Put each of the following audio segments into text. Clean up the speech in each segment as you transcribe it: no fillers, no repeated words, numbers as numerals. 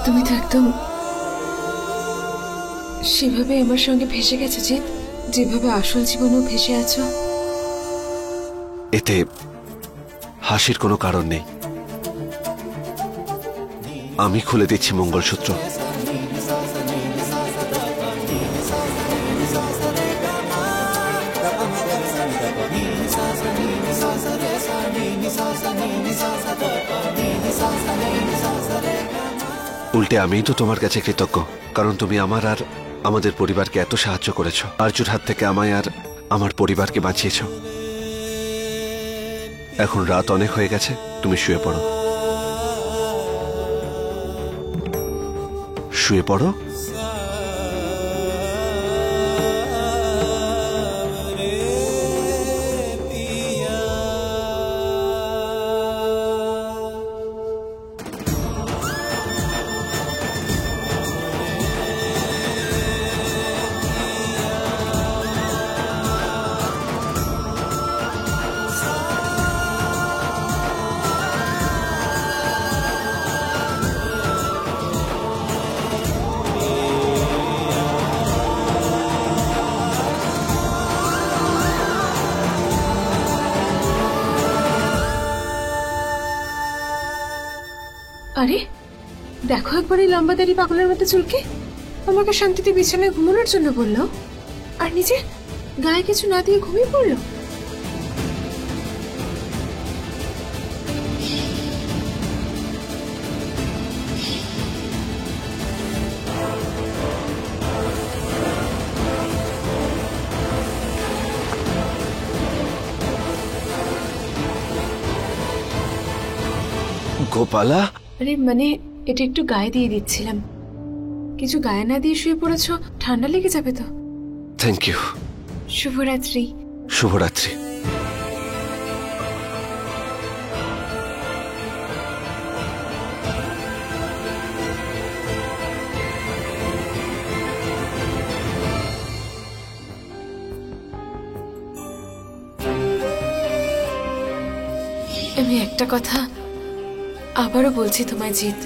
তুমি তো একদম সেভাবে আমার সঙ্গে ভেসে গেছো জিৎ, যেভাবে আসল জীবনেও ভেসে আছো। এতে হাসির কোনো কারণ নেই। আমি খুলে দিচ্ছি মঙ্গলসূত্র। উল্টে আমিই তো তোমার কাছে কৃতজ্ঞ, কারণ তুমি আমার আর আমাদের পরিবারকে এত সাহায্য করেছো। আরজুর হাত থেকে আমায় আর আমার পরিবারকে বাঁচিয়েছো। এখন রাত অনেক হয়ে গেছে, তুমি শুয়ে পড়ো। শুয়ে পড়ো। আরে দেখো একবার এই লম্বা দাড়ি পাগলের মতো চুলকে আমাকে শান্তিতে বিছানায় ঘুমানোর জন্য বললো, আর নিজে গায়ে কিছু না দিয়ে ঘুমিয়ে পড়লো। গোপালা, আরে মানে এটা একটু গায়ে দিয়ে দিচ্ছিলাম। কিছু গায়ে না দিয়ে শুয়ে পড়েছো, ঠান্ডা লেগে যাবে তো। Thank you. শুভরাত্রি। শুভরাত্রি। আমি একটা কথা আবারও বলছি তোমায় জিৎ,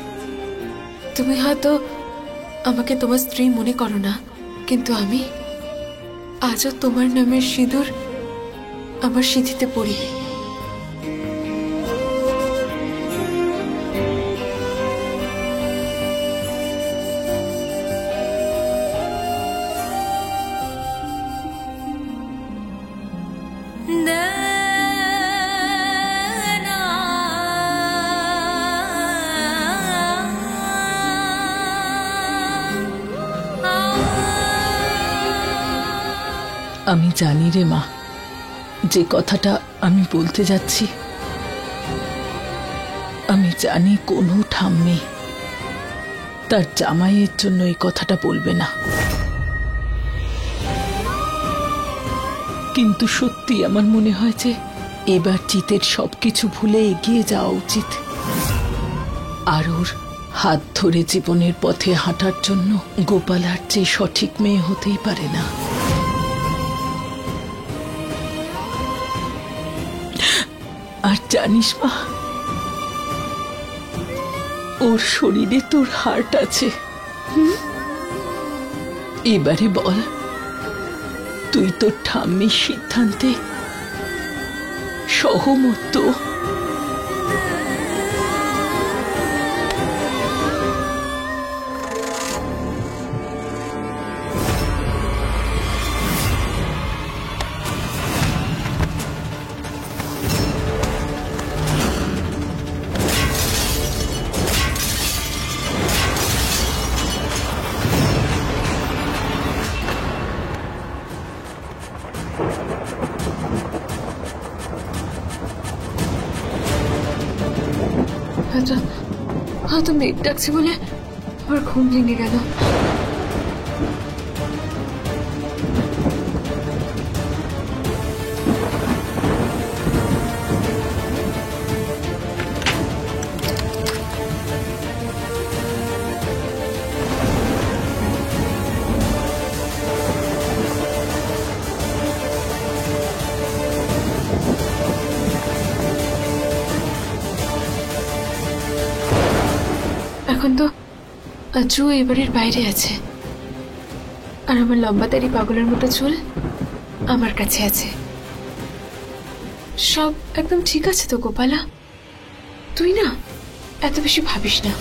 তুমি হয়তো আমাকে তোমার স্ত্রী মনে করো না, কিন্তু আমি আজও তোমার নামের সিঁদুর আমার সিঁথিতে পড়ি। আমি জানি রে মা, যে কথাটা আমি বলতে যাচ্ছি, আমি জানি কোনো ঠাম্মি তার জামাইয়ের জন্য এই কথাটা বলবে না, কিন্তু সত্যি আমার মনে হয় যে এবার জিতের সবকিছু ভুলে এগিয়ে যাওয়া উচিত। আর ওর হাত ধরে জীবনের পথে হাঁটার জন্য গোপালার চেয়ে সঠিক মেয়ে হতেই পারে না। আর জানিস মা, ওর শরীরে তোর হার্ট আছে। এবারে বল, তুই তোর ঠাম্মির সিদ্ধান্তে সহমত তো? হয়তো মেঘ ডাকছে বলে আমার ঘুম ভেঙে গেল। এখন তো আজও এবারের বাইরে আছে, আর আমার লম্বা দাড়ি পাগলের মতো চুল আমার কাছে আছে। সব একদম ঠিক আছে তো গোপালা? তুই না এত বেশি ভাবিস না।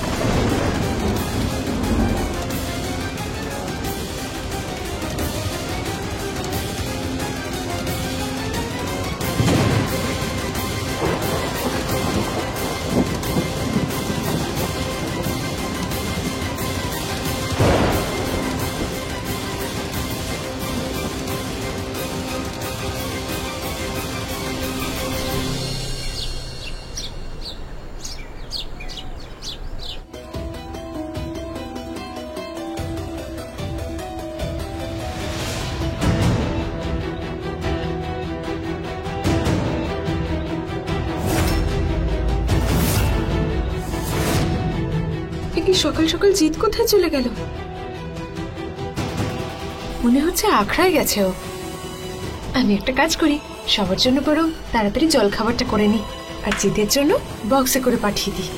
কি সকাল সকাল জিৎ কোথায় চলে গেল? মনে হচ্ছে আখড়ায় গেছে ও। আমি একটা কাজ করি, সবার জন্য বরং তাড়াতাড়ি জল খাবারটা করে নি, আর জিতের জন্য বক্সে করে পাঠিয়ে দিই।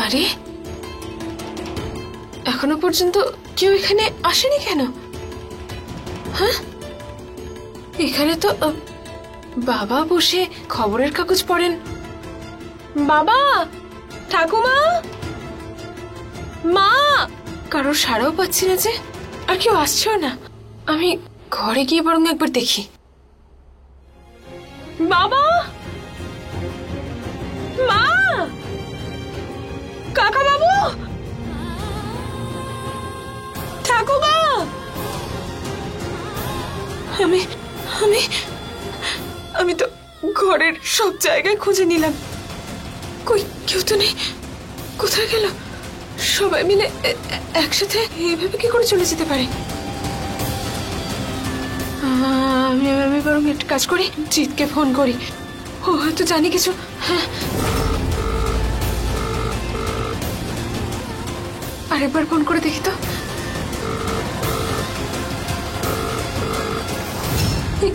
আরে এখনো পর্যন্ত কেউ এখানে আসেনি কেন? হ্যাঁ, এখানে তো বাবা বসে খবরের কাগজ পড়েন। বাবা, ঠাকুমা, মা, কারোর সাড়াও পাচ্ছি না যে, আর কেউ আসছেও না। আমি ঘরে গিয়ে বরং একবার দেখি। বাবা, মা, কাকা বাবু, ঠাকুমা, আমি আমি আমি তো ঘরের সব জায়গায় খুঁজে নিলাম, কই কেউ তো নেই। কোথায় গেল? সবাই মিলে একসাথে এইভাবে কি করে চলে যেতে পারে? আমি বরং একটা কাজ করি, জিৎকে ফোন করি, ও হয়তো জানি কিছু। হ্যাঁ, আরেকবার ফোন করে দেখি তো।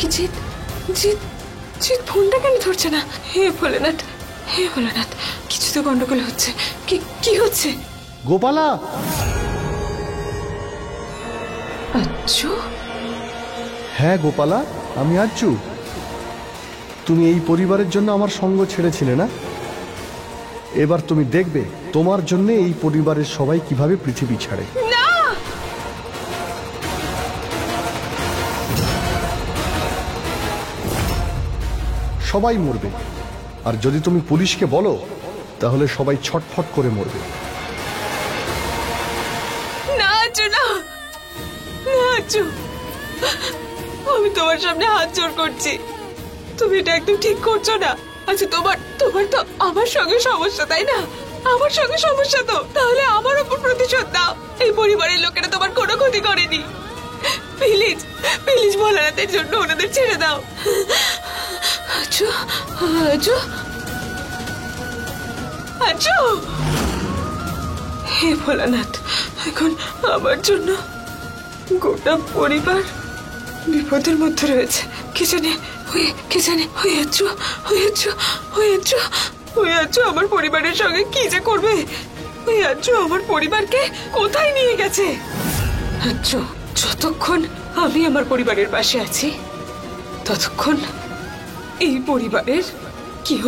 কি জিৎ জিৎ জিৎ ফোনটা কেন ধরছে না? হে ভোলেনাথ, হে ভোলেনাথ, কিছু তো গন্ডগোল হচ্ছে। কি কি হচ্ছে? গোপালা, আচ্ছু, হ্যাঁ গোপালা, আমি আচ্ছু। তুমি এই পরিবারের জন্য আমার সঙ্গ ছেড়েছিলে না? এবার তুমি দেখবে তোমার জন্য এই পরিবারের সবাই কিভাবে পৃথিবী ছাড়ে। না, সবাই মরবে, আর যদি তুমি পুলিশকে বলো তাহলে সবাই ছটফট করে মরবে। না আচ্ছু, না না আচ্ছু, আমি তোমার সামনে হাত জোড় করছি, তুমি এটা একদম ঠিক করছো না। আচ্ছা, তোমার তোমার তো আমার সঙ্গে সমস্যা, তাই না? আমার সঙ্গে সমস্যা তো, তাহলে আমার উপর প্রতিশোধ দাও। এই পরিবারের লোকেরা তোমার কোনো ক্ষতি করেনি। প্লিজ প্লিজ ভোলানাথের জন্য ওনাদের ছেড়ে দাও। আচ্ছু, আচ্ছু, আচ্ছু, হে ভোলানাথ, এখন আমার জন্য গোটা পরিবার বিপদের মধ্যে রয়েছে। কে জানে আমার পরিবারের সঙ্গে কি যে করবে। আমার পরিবারকে কোথায় নিয়ে গেছে? যতক্ষণ আমি আমার পরিবারের পাশে আছি, ততক্ষণ এই পরিবারের কেউ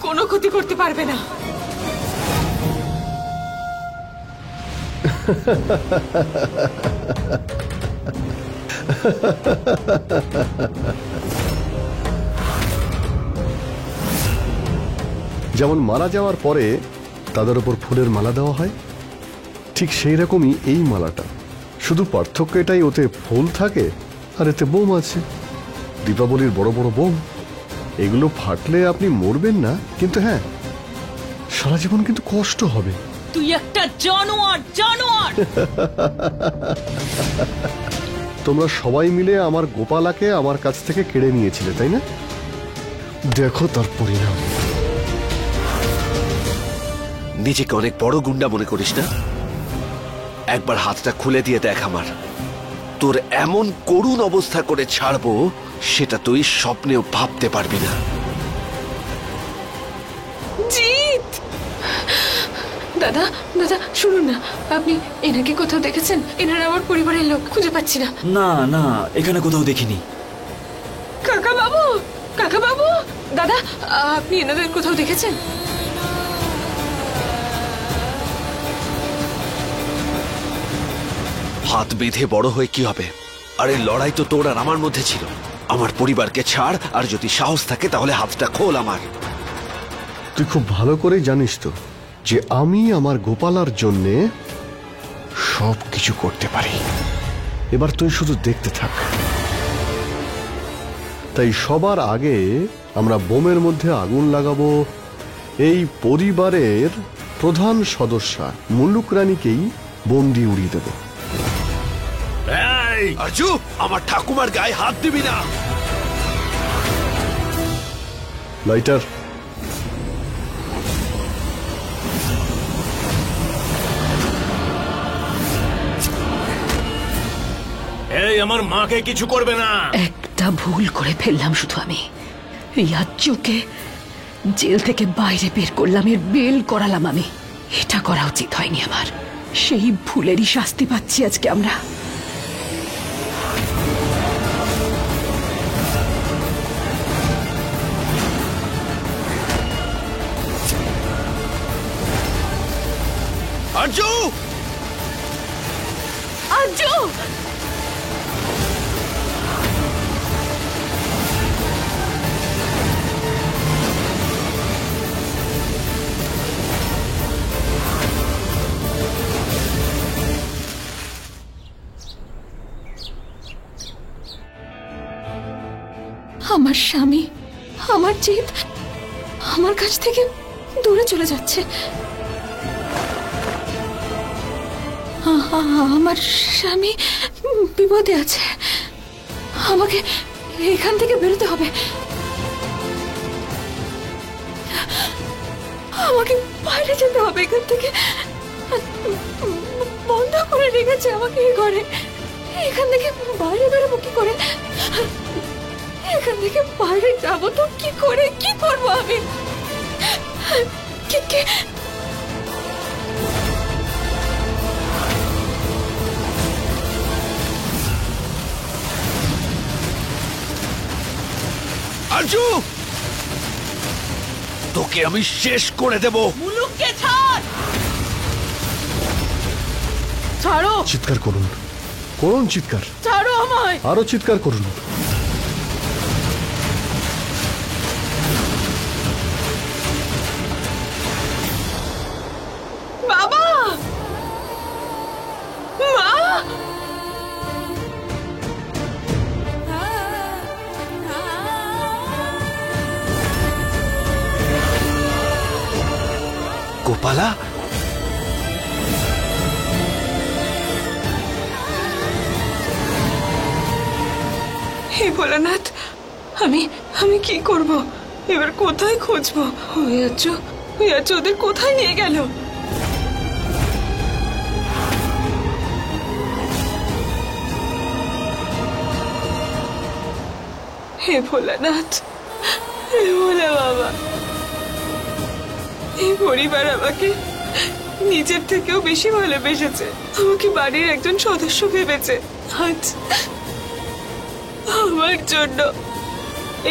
কোনো ক্ষতি করতে পারবে না। যেমন মারা যাওয়ার পরে তাদের উপর ফুলের মালা দেওয়া হয়, ঠিক সেই রকমই এই মালাটা। শুধু পার্থক্য এটাই, ওতে ফুল থাকে আর এতে বোম আছে, দীপাবলির বড় বড় বোম। এগুলো ফাটলে আপনি মরবেন না, কিন্তু হ্যাঁ, সারা জীবন কিন্তু কষ্ট হবে। তুই একটা জানোয়ার, জানোয়ার। তোমরা সবাই মিলে আমার গোপালাকে আমার কাছ থেকে কেড়ে নিয়েছিলে, তাই না? দেখো তার পরিণাম। নিজেকে অনেক বড় গুন্ডা মনে করিস না? একবার হাতটা খুলে দিয়ে দেখ আমার। তোর এমন করুণ অবস্থা করে ছাড়বো সেটা তুই স্বপ্নেও ভাবতে পারবি না। জিৎ! দাদা দাদা শুনুন না, আপনি এনাকে কোথাও দেখেছেন? এনারা আমার পরিবারের লোক, খুঁজে পাচ্ছি না। না না, এখানে কোথাও দেখিনি। কাকা বাবু, কাকা বাবু, দাদা আপনি এনাদের কোথাও দেখেছেন? হাত বেঁধে বড় হয়ে কি হবে? আরে লড়াই তো তোর আর আমার মধ্যে ছিল। আমার পরিবারকে ছাড়, আর যদি সাহস থাকে তাহলে হাতটা খোল আমার। তুই খুব ভালো করে জানিস তো যে আমি আমার গোপালার জন্যে সব কিছু করতে পারি। এবার তুই শুধু দেখতে থাক। তাই সবার আগে আমরা বোমের মধ্যে আগুন লাগাবো এই পরিবারের প্রধান সদস্যা মুল্লুক রানীকেই বোম দিয়ে উড়িয়ে দেব। আরজু, আমার ঠাকুমার গায়ে হাত দিবি না। লাইটার। এই আমার মাকে কিছু করবে না। একটা ভুল করে ফেললাম শুধু আমি। এই আজ্জুকে জেল থেকে বাইরে বের করলাম, এর বেল করালাম আমি। এটা করা উচিত হয়নি আমার। সেই ভুলেরই শাস্তি পাচ্ছি আজকে আমরা। আরজু! আজ্জু! আমার স্বামী, আমার জিৎ আমার কাছ থেকে দূরে চলে যাচ্ছে। আমার স্বামী বিপদে আছে। আমাকে এখান থেকে বেরোতে হবে। আমাকে বাইরে যেতে হবে এখান থেকে। বন্ধ করে রেখেছে আমাকে এই ঘরে। এখান থেকে বাইরে বেরোবো কি করে? এখান থেকে বাইরে যাবো তো কি করে? কি করবো আমি? আরজু, তোকে আমি শেষ করে দেব। মুলুককে ছাড়! ছাড়ো! চিৎকার করুন, করুন চিৎকার। ছাড়ো আমায়! আরো চিৎকার করুন। বাবা! মা! গোপালা, হে ভোলানাথ, আমি কি করব? এবার কোথায় খুঁজবো? ওই আচ্ছু ওদের কোথায় নিয়ে গেল? হে ভোলানাথ, হে ভোলা বাবা, এই পরিবার আমাকে নিজের থেকেও বেশি ভালোবেসেছে। আমাকে বাড়ির একজন সদস্য ভেবেছে। আজ আমার জন্য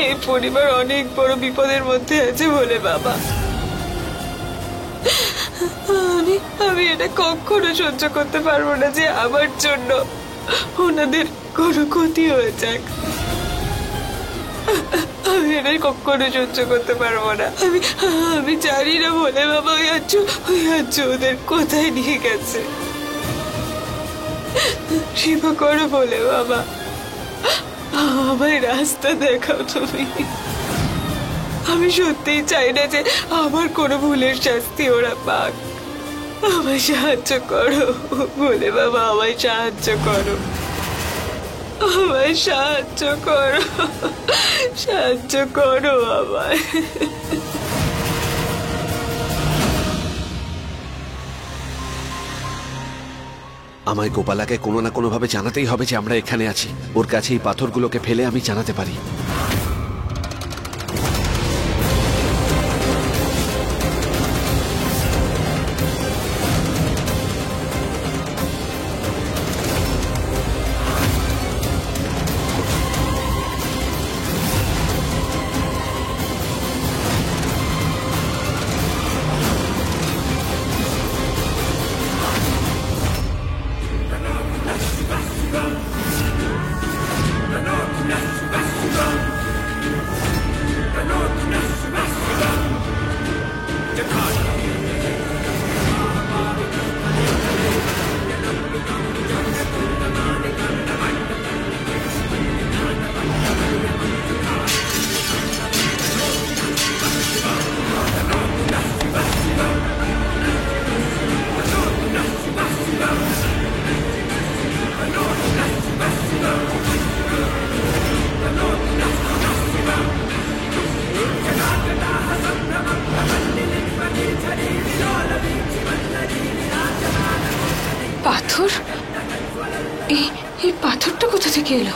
এই পরিবার অনেক বড় বিপদের মধ্যে আছে বলে বাবা। আমি এটা কখনো সহ্য করতে পারবো না যে আমার জন্য ওনাদের কোনো ক্ষতি হয়ে যাক। আমি এটা কখনো সহ্য করতে পারবো না। আমি জানি না বলে বাবা ওই আচ্ছু ওদের কোথায় নিয়ে গেছে। সেবা করো বলে বাবা, আমায় রাস্তা দেখাও তুমি। আমি সত্যিই চাই না যে আমার কোনো ভুলের শাস্তি ওরা পাক। আমায় সাহায্য করো বলে বাবা, আমায় সাহায্য করো, আমায় সাহায্য করো, সাহায্য করো আমায়। আমায় গোপালাকে কোনো না কোনো ভাবে জানাতেই হবে যে আমরা এখানে আছি। ওর কাছে এই পাথরগুলোকে ফেলে আমি জানাতে পারি। পাথর? এই পাথরটা কোথা থেকে এলো?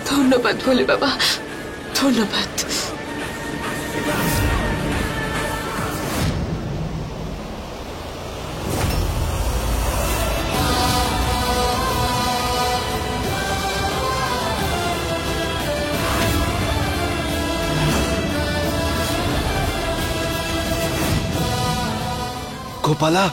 ধন্যবাদ ভোলে বাবা, ধন্যবাদ। গোপালা,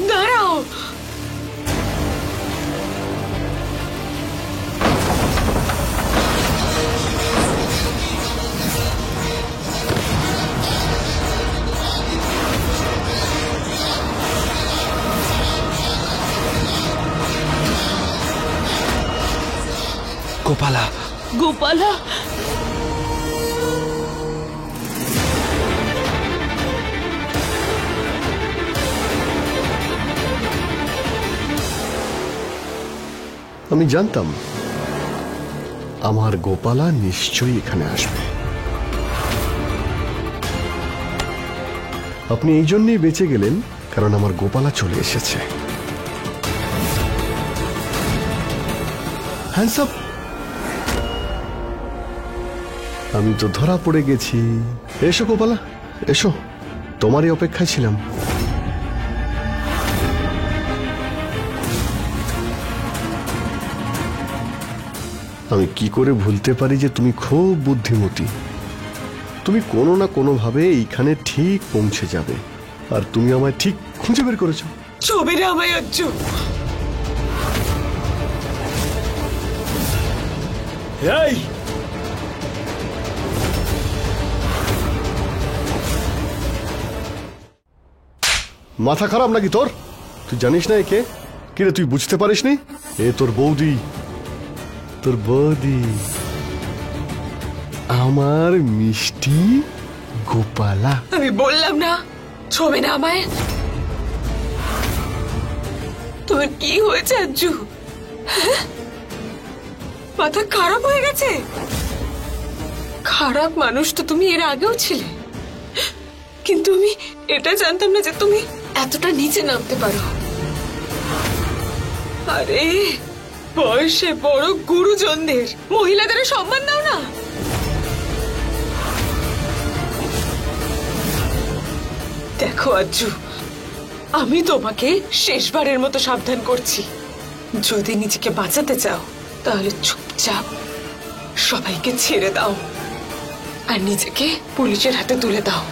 দাঁড়াও। গোপালা, গোপালা, আমি জানতাম আমার গোপালা নিশ্চয়ই এখানে আসবে। আপনি এই জন্যই বেঁচে গেলেন কারণ আমার গোপালা চলে এসেছে। Hands up. আমি তো ধরা পড়ে গেছি। এসো গোপালা, এসো, তোমারই অপেক্ষায় ছিলাম। আমি কি করে ভুলতে পারি যে তুমি খুব বুদ্ধিমতী। তুমি কোনো না কোনো ভাবে এইখানে ঠিক পৌঁছে যাবে, আর তুমি আমায় ঠিক খুঁজে বের করেছো। ছবি রে আমায় আজ্জু। এই মাথা খারাপ নাকি তোর? তুই জানিস না একে? কিরে তুই বুঝতে পারিসনি? এ তোর বৌদি, তোর বৌদি, আমার মিষ্টি গোপালা। আমি বললাম না ছবি না আমায়। তোমার কি হয়েছে আজ্জু? হ্যাঁ? মাথা খারাপ হয়ে গেছে? খারাপ মানুষ তো তুমি এর আগেও ছিলে, কিন্তু আমি এটা জানতাম না যে তুমি এতটা নিচে নামতে পারো। আরে বয়সে বড় গুরুজনদের মহিলাদের সম্মান দাও না। দেখো আজ্জু, আমি তোমাকে শেষবারের মতো সাবধান করছি। যদি নিজেকে বাঁচাতে চাও তাহলে চুপচাপ সবাইকে ছেড়ে দাও আর নিজেকে পুলিশের হাতে তুলে দাও।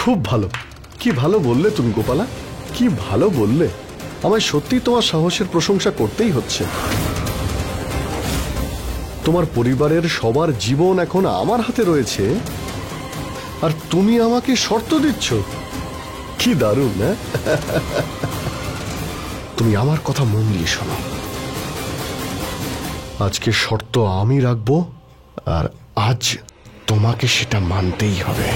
খুব ভালো, কি ভালো বললে তুমি গোপালা, কি ভালো বললে। আমায় সত্যি তোমার সাহসের প্রশংসা করতেই হচ্ছে। তোমার পরিবারের সবার জীবন এখন আমার হাতে রয়েছে, আর তুমি আমাকে শর্ত দিচ্ছ। কি দারুণ না? তুমি আমার কথা মন দিয়ে শোনো। আজকে শর্ত আমি রাখবো, আর আজ তোমাকে সেটা মানতেই হবে।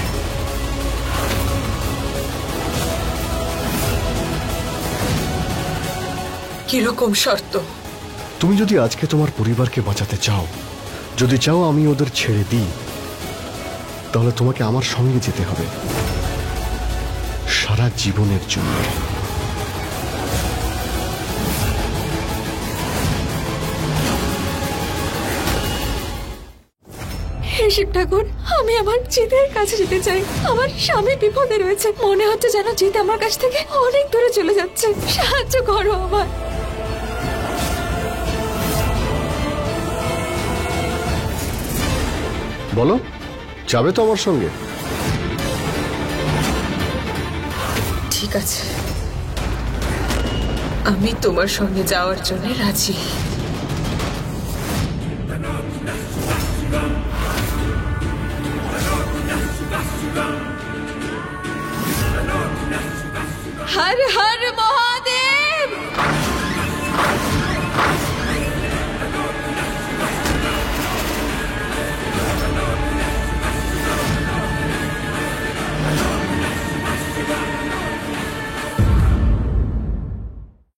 কিরকম শর্ত? তুমি যদি আজকে তোমার পরিবারকে বাঁচাতে চাও, যদি চাও আমি ওদের ছেড়ে দিই, তাহলে তোমাকে আমার সঙ্গে যেতে হবে সারা জীবনের জন্য। হে শিব ঠাকুর, আমি আমার জিতের কাছে যেতে চাই। আমার স্বামী বিপদে রয়েছে, মনে হচ্ছে যেন জিত আমার কাছ থেকে অনেক দূরে চলে যাচ্ছে। সাহায্য করো আমার। বলো, যাবে তো আমার সঙ্গে? ঠিক আছে, আমি তোমার সঙ্গে যাওয়ার জন্য রাজি।